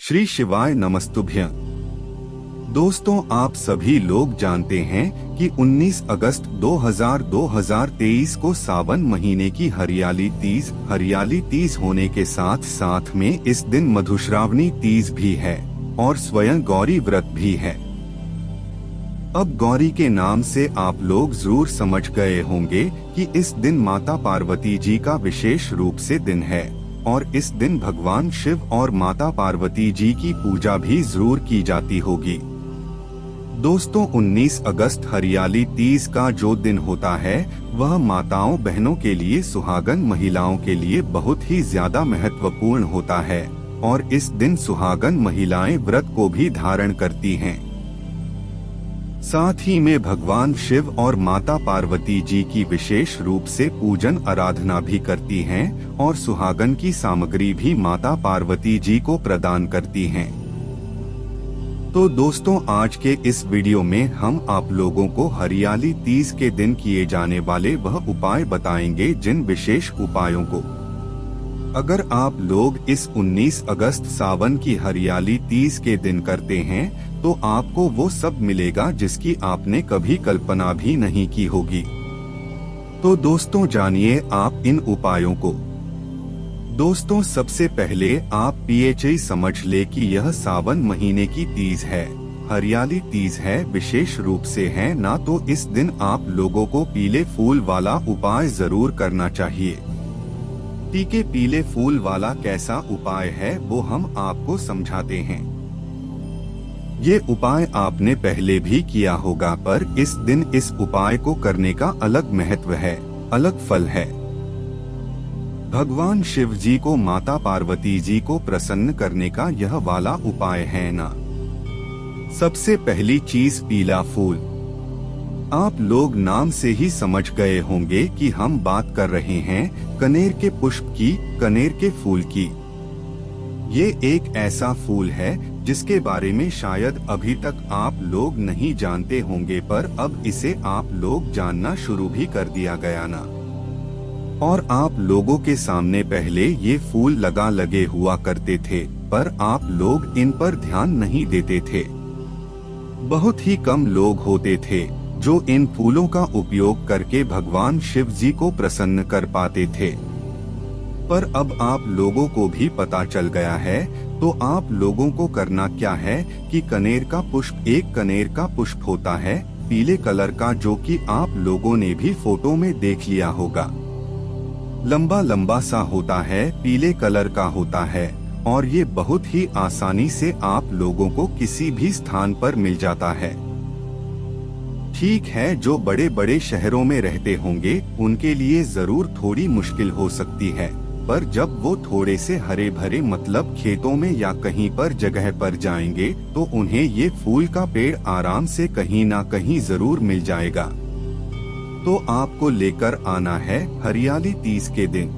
श्री शिवाय नमस्तुभ्यं। दोस्तों, आप सभी लोग जानते हैं कि 19 अगस्त 2023 को सावन महीने की हरियाली तीज होने के साथ साथ में इस दिन मधुश्रावणी तीज भी है और स्वयं गौरी व्रत भी है। अब गौरी के नाम से आप लोग जरूर समझ गए होंगे कि इस दिन माता पार्वती जी का विशेष रूप से दिन है और इस दिन भगवान शिव और माता पार्वती जी की पूजा भी जरूर की जाती होगी। दोस्तों, 19 अगस्त हरियाली तीज का जो दिन होता है वह माताओं बहनों के लिए, सुहागन महिलाओं के लिए बहुत ही ज्यादा महत्वपूर्ण होता है और इस दिन सुहागन महिलाएं व्रत को भी धारण करती हैं। साथ ही में भगवान शिव और माता पार्वती जी की विशेष रूप से पूजन आराधना भी करती हैं और सुहागन की सामग्री भी माता पार्वती जी को प्रदान करती हैं। तो दोस्तों, आज के इस वीडियो में हम आप लोगों को हरियाली तीज के दिन किए जाने वाले वह उपाय बताएंगे जिन विशेष उपायों को अगर आप लोग इस 19 अगस्त सावन की हरियाली तीज के दिन करते हैं तो आपको वो सब मिलेगा जिसकी आपने कभी कल्पना भी नहीं की होगी। तो दोस्तों, जानिए आप इन उपायों को। दोस्तों, सबसे पहले आप PHI समझ ले कि यह सावन महीने की तीज है, हरियाली तीज है, विशेष रूप से है ना, तो इस दिन आप लोगों को पीले फूल वाला उपाय जरूर करना चाहिए। ठीक है, पीले फूल वाला कैसा उपाय है वो हम आपको समझाते हैं। ये उपाय आपने पहले भी किया होगा, पर इस दिन इस उपाय को करने का अलग महत्व है, अलग फल है। भगवान शिव जी को, माता पार्वती जी को प्रसन्न करने का यह वाला उपाय है ना। सबसे पहली चीज पीला फूल। आप लोग नाम से ही समझ गए होंगे कि हम बात कर रहे हैं कनेर के पुष्प की, कनेर के फूल की। ये एक ऐसा फूल है जिसके बारे में शायद अभी तक आप लोग नहीं जानते होंगे, पर अब इसे आप लोग जानना शुरू भी कर दिया गया ना। और आप लोगों के सामने पहले ये फूल लगे हुआ करते थे, पर आप लोग इन पर ध्यान नहीं देते थे। बहुत ही कम लोग होते थे जो इन फूलों का उपयोग करके भगवान शिव जी को प्रसन्न कर पाते थे, पर अब आप लोगों को भी पता चल गया है। तो आप लोगों को करना क्या है कि कनेर का पुष्प, एक कनेर का पुष्प होता है पीले कलर का, जो कि आप लोगों ने भी फोटो में देख लिया होगा। लंबा लंबा सा होता है, पीले कलर का होता है और ये बहुत ही आसानी से आप लोगों को किसी भी स्थान पर मिल जाता है। ठीक है, जो बड़े बड़े शहरों में रहते होंगे उनके लिए जरूर थोड़ी मुश्किल हो सकती है, पर जब वो थोड़े से हरे भरे मतलब खेतों में या कहीं पर जगह पर जाएंगे तो उन्हें ये फूल का पेड़ आराम से कहीं ना कहीं जरूर मिल जाएगा। तो आपको लेकर आना है हरियाली तीज के दिन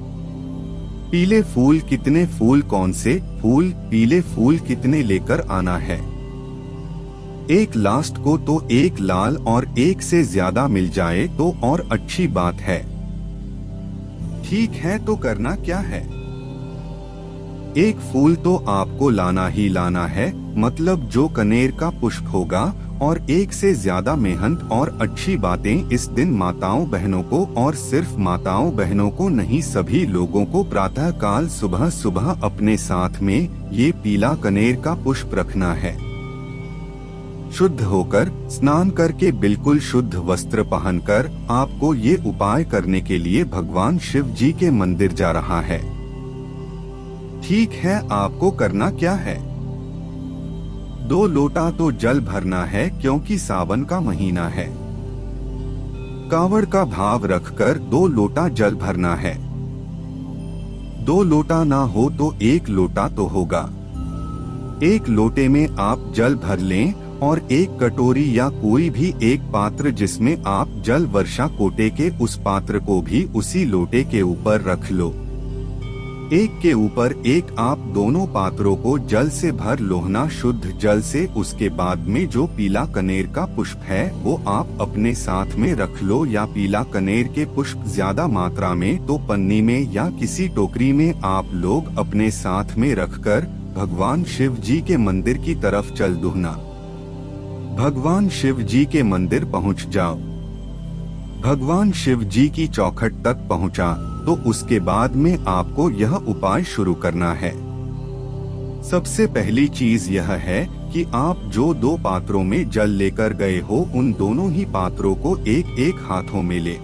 पीले फूल। कितने फूल, कौन से फूल, पीले फूल कितने लेकर आना है? एक लास्ट को तो एक लाल और एक से ज्यादा मिल जाए तो और अच्छी बात है। ठीक है, तो करना क्या है? एक फूल तो आपको लाना ही लाना है, मतलब जो कनेर का पुष्प होगा, और एक से ज्यादा मेहनत और अच्छी बातें इस दिन माताओं बहनों को, और सिर्फ माताओं बहनों को नहीं, सभी लोगों को प्रातः काल सुबह सुबह अपने साथ में ये पीला कनेर का पुष्प रखना है। शुद्ध होकर, स्नान करके, बिल्कुल शुद्ध वस्त्र पहनकर आपको ये उपाय करने के लिए भगवान शिव जी के मंदिर जा रहा है। ठीक है, आपको करना क्या है? 2 लोटा तो जल भरना है क्योंकि सावन का महीना है। कांवड़ का भाव रखकर 2 लोटा जल भरना है। 2 लोटा ना हो तो 1 लोटा तो होगा। 1 लोटे में आप जल भर लें और एक कटोरी या कोई भी एक पात्र जिसमें आप जल वर्षा कोटे के, उस पात्र को भी उसी लोटे के ऊपर रख लो। एक के ऊपर एक आप दोनों पात्रों को जल से भर लोहना, शुद्ध जल से। उसके बाद में जो पीला कनेर का पुष्प है वो आप अपने साथ में रख लो, या पीला कनेर के पुष्प ज्यादा मात्रा में तो पन्नी में या किसी टोकरी में आप लोग अपने साथ में रखकर भगवान शिव जी के मंदिर की तरफ चल दूहना। भगवान शिव जी के मंदिर पहुंच जाओ। भगवान शिव जी की चौखट तक पहुंचा तो उसके बाद में आपको यह उपाय शुरू करना है। सबसे पहली चीज यह है कि आप जो 2 पात्रों में जल लेकर गए हो उन दोनों ही पात्रों को एक एक हाथों में ले।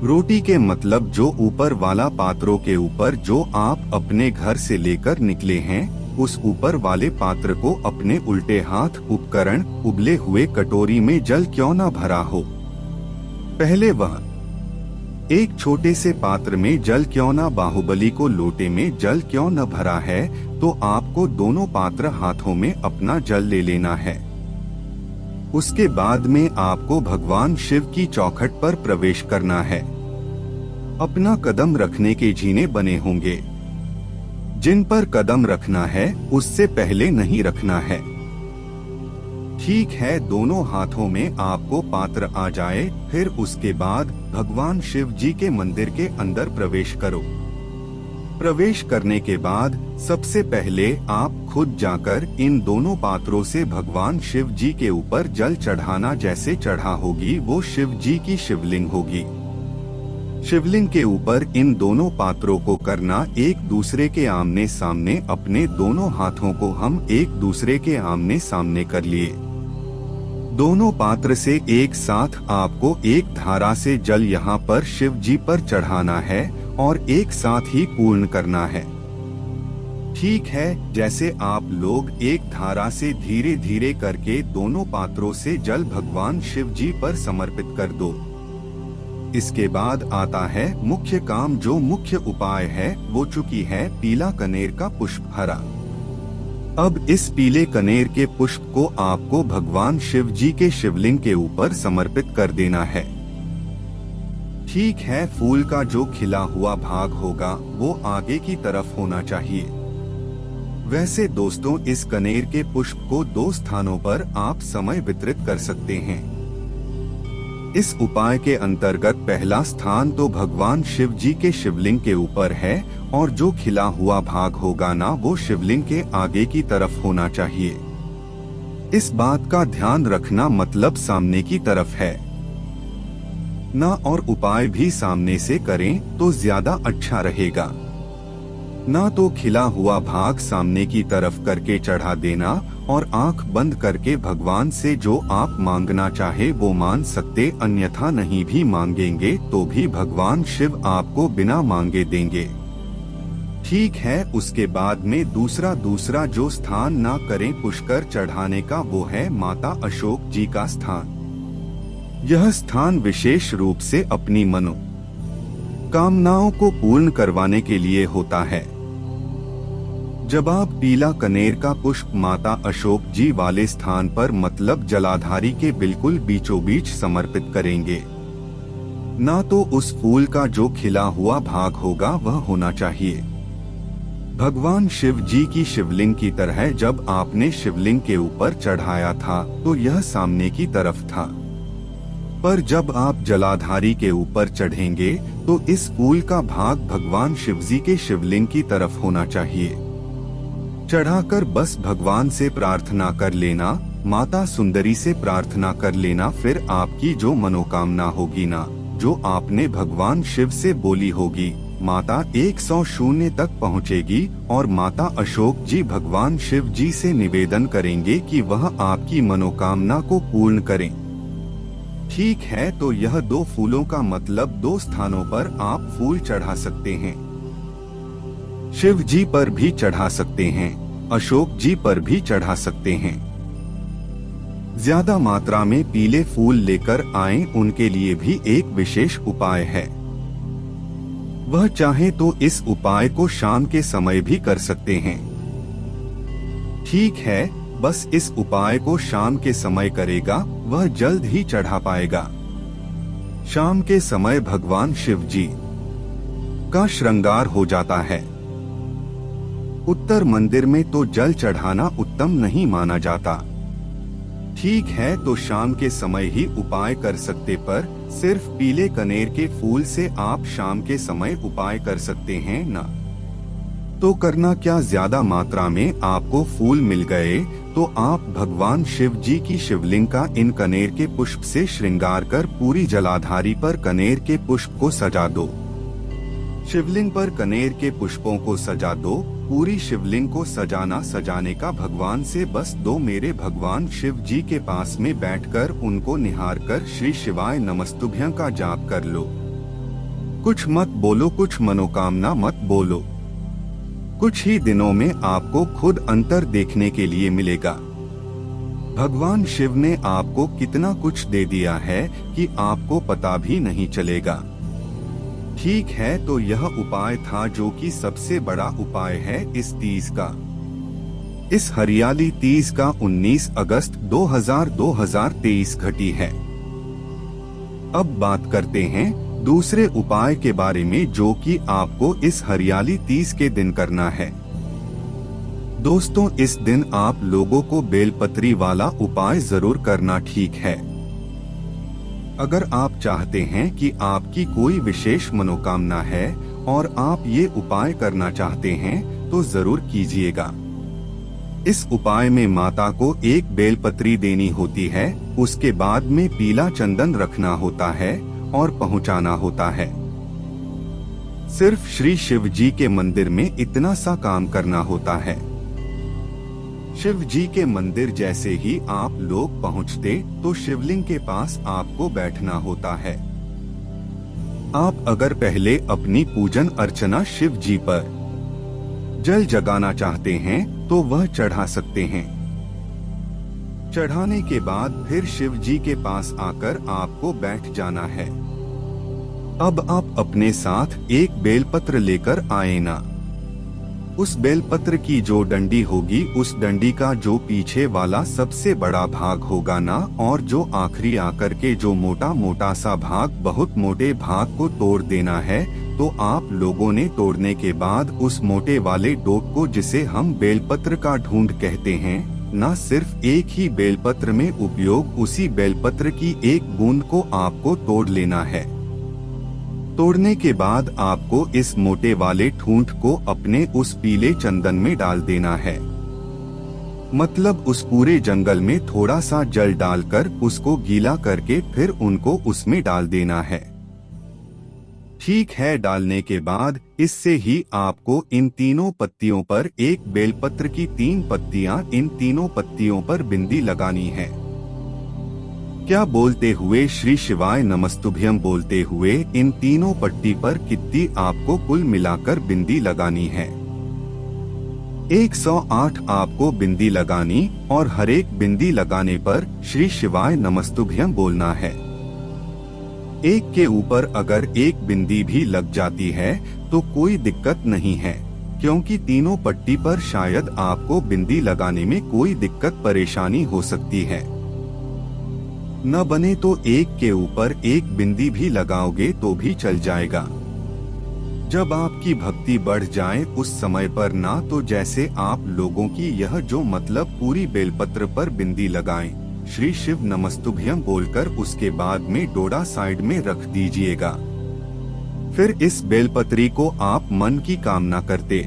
रोटी के मतलब जो ऊपर वाला पात्रों के ऊपर जो आप अपने घर से लेकर निकले हैं, उस ऊपर वाले पात्र को अपने उल्टे हाथ उपकरण उबले हुए कटोरी में जल क्यों न भरा हो। पहले वह एक छोटे से पात्र में जल क्यों न बाहुबली को लोटे में जल क्यों न भरा है, तो आपको दोनों पात्र हाथों में अपना जल ले लेना है। उसके बाद में आपको भगवान शिव की चौखट पर प्रवेश करना है। अपना कदम रखने के जीने बने होंगे। जिन पर कदम रखना है उससे पहले नहीं रखना है। ठीक है, दोनों हाथों में आपको पात्र आ जाए, फिर उसके बाद भगवान शिव जी के मंदिर के अंदर प्रवेश करो। प्रवेश करने के बाद सबसे पहले आप खुद जाकर इन दोनों पात्रों से भगवान शिव जी के ऊपर जल चढ़ाना। जैसे चढ़ा होगी वो शिव जी की शिवलिंग होगी। शिवलिंग के ऊपर इन दोनों पात्रों को करना एक दूसरे के आमने सामने। अपने दोनों हाथों को हम एक दूसरे के आमने सामने कर लिए। दोनों पात्र से एक साथ आपको एक धारा से जल यहाँ पर शिव जी पर चढ़ाना है और एक साथ ही पूर्ण करना है। ठीक है, जैसे आप लोग एक धारा से धीरे धीरे करके दोनों पात्रों से जल भगवान शिव जी पर समर्पित कर दो। इसके बाद आता है मुख्य काम। जो मुख्य उपाय है वो चुकी है पीला कनेर का पुष्प हरा। अब इस पीले कनेर के पुष्प को आपको भगवान शिव जी के शिवलिंग के ऊपर समर्पित कर देना है। ठीक है, फूल का जो खिला हुआ भाग होगा वो आगे की तरफ होना चाहिए। वैसे दोस्तों, इस कनेर के पुष्प को 2 स्थानों पर आप समय वितरित कर सकते हैं। इस उपाय के अंतर्गत पहला स्थान तो भगवान शिव जी के शिवलिंग के ऊपर है और जो खिला हुआ भाग होगा ना वो शिवलिंग के आगे की तरफ होना चाहिए। इस बात का ध्यान रखना, मतलब सामने की तरफ है ना, और उपाय भी सामने से करें तो ज्यादा अच्छा रहेगा। ना तो खिला हुआ भाग सामने की तरफ करके चढ़ा देना और आंख बंद करके भगवान से जो आप मांगना चाहे वो मांग सकते, अन्यथा नहीं भी मांगेंगे तो भी भगवान शिव आपको बिना मांगे देंगे। ठीक है, उसके बाद में दूसरा जो स्थान ना करें पुष्कर चढ़ाने का वो है माता अशोक जी का स्थान। यह स्थान विशेष रूप से अपनी मनो कामनाओं को पूर्ण करवाने के लिए होता है। जब आप पीला कनेर का पुष्प माता अशोक जी वाले स्थान पर, मतलब जलाधारी के बिल्कुल बीचों बीच समर्पित करेंगे, ना तो उस फूल का जो खिला हुआ भाग होगा वह होना चाहिए। भगवान शिव जी की शिवलिंग की तरह जब आपने शिवलिंग के ऊपर चढ़ाया था तो यह सामने की तरफ था, पर जब आप जलाधारी के ऊपर चढ़ेंगे तो इस फूल का भाग भगवान शिव जी के शिवलिंग की तरफ होना चाहिए। चढ़ाकर बस भगवान से प्रार्थना कर लेना, माता सुंदरी से प्रार्थना कर लेना, फिर आपकी जो मनोकामना होगी ना, जो आपने भगवान शिव से बोली होगी, माता 100 तक पहुंचेगी और माता अशोक जी भगवान शिव जी से निवेदन करेंगे कि वह आपकी मनोकामना को पूर्ण करें। ठीक है, तो यह 2 फूलों का मतलब 2 स्थानों पर आप फूल चढ़ा सकते हैं। शिव जी पर भी चढ़ा सकते हैं, अशोक जी पर भी चढ़ा सकते हैं। ज्यादा मात्रा में पीले फूल लेकर आएं, उनके लिए भी एक विशेष उपाय है। वह चाहे तो इस उपाय को शाम के समय भी कर सकते हैं। ठीक है, बस इस उपाय को शाम के समय करेगा वह जल्द ही चढ़ा पाएगा। शाम के समय भगवान शिव जी का श्रृंगार हो जाता है। उत्तर मंदिर में तो जल चढ़ाना उत्तम नहीं माना जाता। ठीक है, तो शाम के समय ही उपाय कर सकते, पर सिर्फ पीले कनेर के फूल से आप शाम के समय उपाय कर सकते हैं ना। तो करना क्या, ज्यादा मात्रा में आपको फूल मिल गए तो आप भगवान शिव जी की शिवलिंग का इन कनेर के पुष्प से श्रृंगार कर पूरी जलाधारी पर कनेर के पुष्प को सजा दो। शिवलिंग पर कनेर के पुष्पों को सजा दो। पूरी शिवलिंग को सजाने का भगवान से बस दो। मेरे भगवान शिव जी के पास में बैठकर उनको निहार कर श्री शिवाय नमस्तुभ्यं का जाप कर लो। कुछ मत बोलो, कुछ मनोकामना मत बोलो। कुछ ही दिनों में आपको खुद अंतर देखने के लिए मिलेगा। भगवान शिव ने आपको कितना कुछ दे दिया है कि आपको पता भी नहीं चलेगा। ठीक है, तो यह उपाय था जो कि सबसे बड़ा उपाय है इस तीज का। इस हरियाली तीज का 19 अगस्त 2023 घटी है। अब बात करते हैं दूसरे उपाय के बारे में जो कि आपको इस हरियाली तीज के दिन करना है। दोस्तों, इस दिन आप लोगों को बेलपत्री वाला उपाय जरूर करना, ठीक है। अगर आप चाहते हैं कि आपकी कोई विशेष मनोकामना है और आप ये उपाय करना चाहते हैं तो जरूर कीजिएगा। इस उपाय में माता को एक बेलपत्री देनी होती है, उसके बाद में पीला चंदन रखना होता है और पहुंचाना होता है। सिर्फ श्री शिव जी के मंदिर में इतना सा काम करना होता है। शिव जी के मंदिर जैसे ही आप लोग पहुंचते तो शिवलिंग के पास आपको बैठना होता है। आप अगर पहले अपनी पूजन अर्चना शिव जी पर जल जगाना चाहते हैं तो वह चढ़ा सकते हैं। चढ़ाने के बाद फिर शिव जी के पास आकर आपको बैठ जाना है। अब आप अपने साथ एक बेलपत्र लेकर आए ना। उस बेलपत्र की जो डंडी होगी, उस डंडी का जो पीछे वाला सबसे बड़ा भाग होगा ना, और जो आखिरी आकर के जो मोटा मोटा सा भाग, बहुत मोटे भाग को तोड़ देना है। तो आप लोगों ने तोड़ने के बाद उस मोटे वाले डोक को, जिसे हम बेलपत्र का ढूंढ कहते हैं, न सिर्फ एक ही बेलपत्र में उपयोग, उसी बेलपत्र की एक बूंद को आपको तोड़ लेना है। तोड़ने के बाद आपको इस मोटे वाले ठूंठ को अपने उस पीले चंदन में डाल देना है। मतलब उस पूरे जंगल में थोड़ा सा जल डालकर उसको गीला करके फिर उनको उसमें डाल देना है। ठीक है, डालने के बाद इससे ही आपको इन तीनों पत्तियों पर, एक बेलपत्र की 3 पत्तियां, इन तीनों पत्तियों पर बिंदी लगानी है। क्या बोलते हुए, श्री शिवाय नमस्तुभ्यं बोलते हुए इन तीनों पट्टी पर कितनी आपको कुल मिलाकर बिंदी लगानी है? 108 आपको बिंदी लगानी, और हर एक बिंदी लगाने पर श्री शिवाय नमस्तुभ्यं बोलना है। एक के ऊपर अगर एक बिंदी भी लग जाती है तो कोई दिक्कत नहीं है, क्योंकि तीनों पट्टी पर शायद आपको बिंदी लगाने में कोई दिक्कत परेशानी हो सकती है। न बने तो एक के ऊपर एक बिंदी भी लगाओगे तो भी चल जाएगा। जब आपकी भक्ति बढ़ जाए उस समय पर ना, तो जैसे आप लोगों की यह जो मतलब पूरी बेलपत्र पर बिंदी लगाएं, श्री शिव नमस्तुभ्यं बोलकर उसके बाद में डोरा साइड में रख दीजिएगा। फिर इस बेलपत्री को आप मन की कामना करते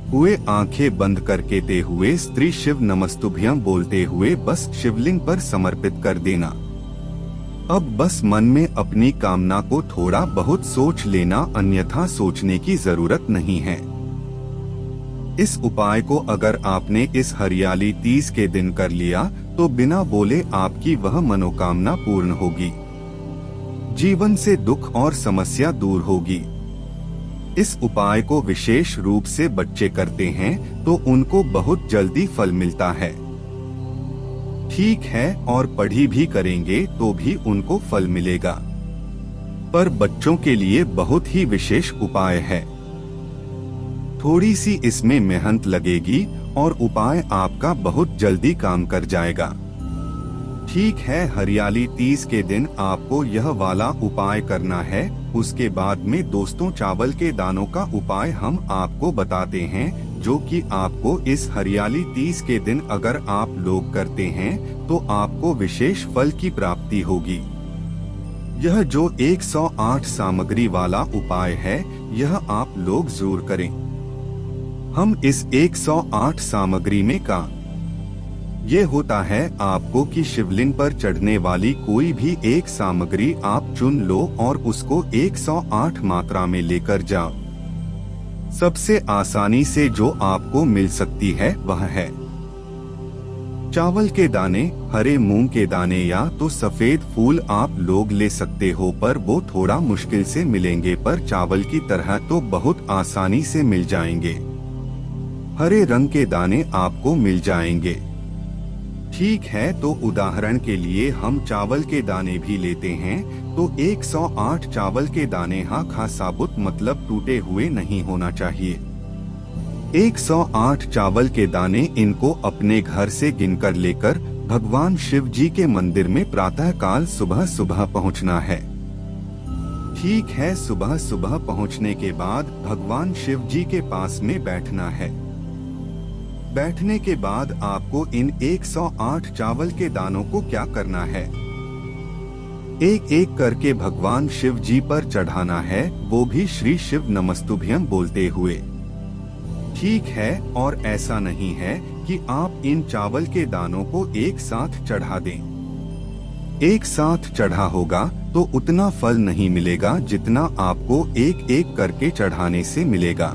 हुए आंखें बंद करके ते हुए स्त्री शिव नमस्तुभ्यं बोलते हुए बस शिवलिंग पर समर्पित कर देना। अब बस मन में अपनी कामना को थोड़ा बहुत सोच लेना, अन्यथा सोचने की जरूरत नहीं है। इस उपाय को अगर आपने इस हरियाली तीज के दिन कर लिया तो बिना बोले आपकी वह मनोकामना पूर्ण होगी। जीवन से दुख और समस्या दूर होगी। इस उपाय को विशेष रूप से बच्चे करते हैं तो उनको बहुत जल्दी फल मिलता है। ठीक है, और पढ़ी भी करेंगे तो भी उनको फल मिलेगा, पर बच्चों के लिए बहुत ही विशेष उपाय है। थोड़ी सी इसमें मेहनत लगेगी और उपाय आपका बहुत जल्दी काम कर जाएगा। ठीक है, हरियाली तीज के दिन आपको यह वाला उपाय करना है। उसके बाद में दोस्तों, चावल के दानों का उपाय हम आपको बताते हैं, जो कि आपको इस हरियाली तीज के दिन अगर आप लोग करते हैं तो आपको विशेष फल की प्राप्ति होगी। यह जो 108 सामग्री वाला उपाय है, यह आप लोग जरूर करें। हम इस 108 सामग्री में का ये होता है आपको कि शिवलिंग पर चढ़ने वाली कोई भी एक सामग्री आप चुन लो और उसको 108 मात्रा में लेकर जाओ। सबसे आसानी से जो आपको मिल सकती है वह है चावल के दाने, हरे मूंग के दाने या तो सफेद फूल आप लोग ले सकते हो, पर वो थोड़ा मुश्किल से मिलेंगे, पर चावल की तरह तो बहुत आसानी से मिल जाएंगे। हरे रंग के दाने आपको मिल जाएंगे। ठीक है, तो उदाहरण के लिए हम चावल के दाने भी लेते हैं, तो 108 चावल के दाने खा साबुत मतलब टूटे हुए नहीं होना चाहिए। 108 चावल के दाने, इनको अपने घर से गिनकर लेकर भगवान शिव जी के मंदिर में प्रातः काल सुबह सुबह पहुंचना है। ठीक है, सुबह सुबह पहुंचने के बाद भगवान शिव जी के पास में बैठना है। बैठने के बाद आपको इन 108 चावल के दानों को क्या करना है, एक एक करके भगवान शिव जी पर चढ़ाना है, वो भी श्री शिव नमस्तुभ्यम बोलते हुए। ठीक है, और ऐसा नहीं है कि आप इन चावल के दानों को एक साथ चढ़ा दें। एक साथ चढ़ा होगा तो उतना फल नहीं मिलेगा जितना आपको एक एक करके चढ़ाने से मिलेगा।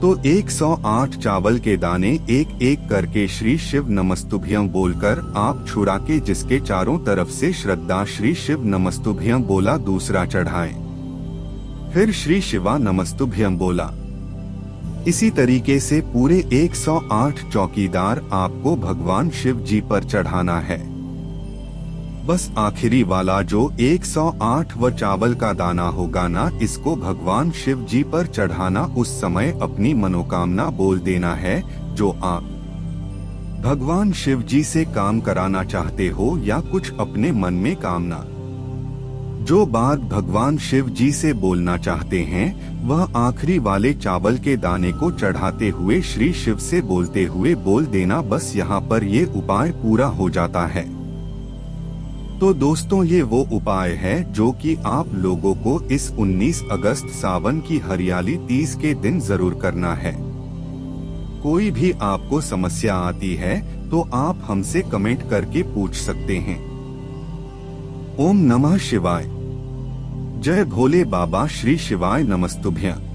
तो 108 चावल के दाने एक एक करके श्री शिव नमस्तुभ्यम बोलकर आप छुड़ा के जिसके चारों तरफ से श्रद्धा श्री शिव नमस्तुभ्यम बोला दूसरा चढ़ाएं, फिर श्री शिवा नमस्तुभ्यम बोला। इसी तरीके से पूरे 108 चौकीदार आपको भगवान शिव जी पर चढ़ाना है। बस आखिरी वाला जो 108 व चावल का दाना होगा ना, इसको भगवान शिव जी पर चढ़ाना, उस समय अपनी मनोकामना बोल देना है जो आप भगवान शिव जी से काम कराना चाहते हो या कुछ अपने मन में कामना। जो बात भगवान शिव जी से बोलना चाहते हैं वह आखिरी वाले चावल के दाने को चढ़ाते हुए श्री शिव से बोलते हुए बोल देना। बस यहाँ पर ये उपाय पूरा हो जाता है। तो दोस्तों, ये वो उपाय है जो कि आप लोगों को इस 19 अगस्त सावन की हरियाली तीज के दिन जरूर करना है। कोई भी आपको समस्या आती है तो आप हमसे कमेंट करके पूछ सकते हैं। ओम नमः शिवाय। जय भोले बाबा, श्री शिवाय नमस्तुभ्यं।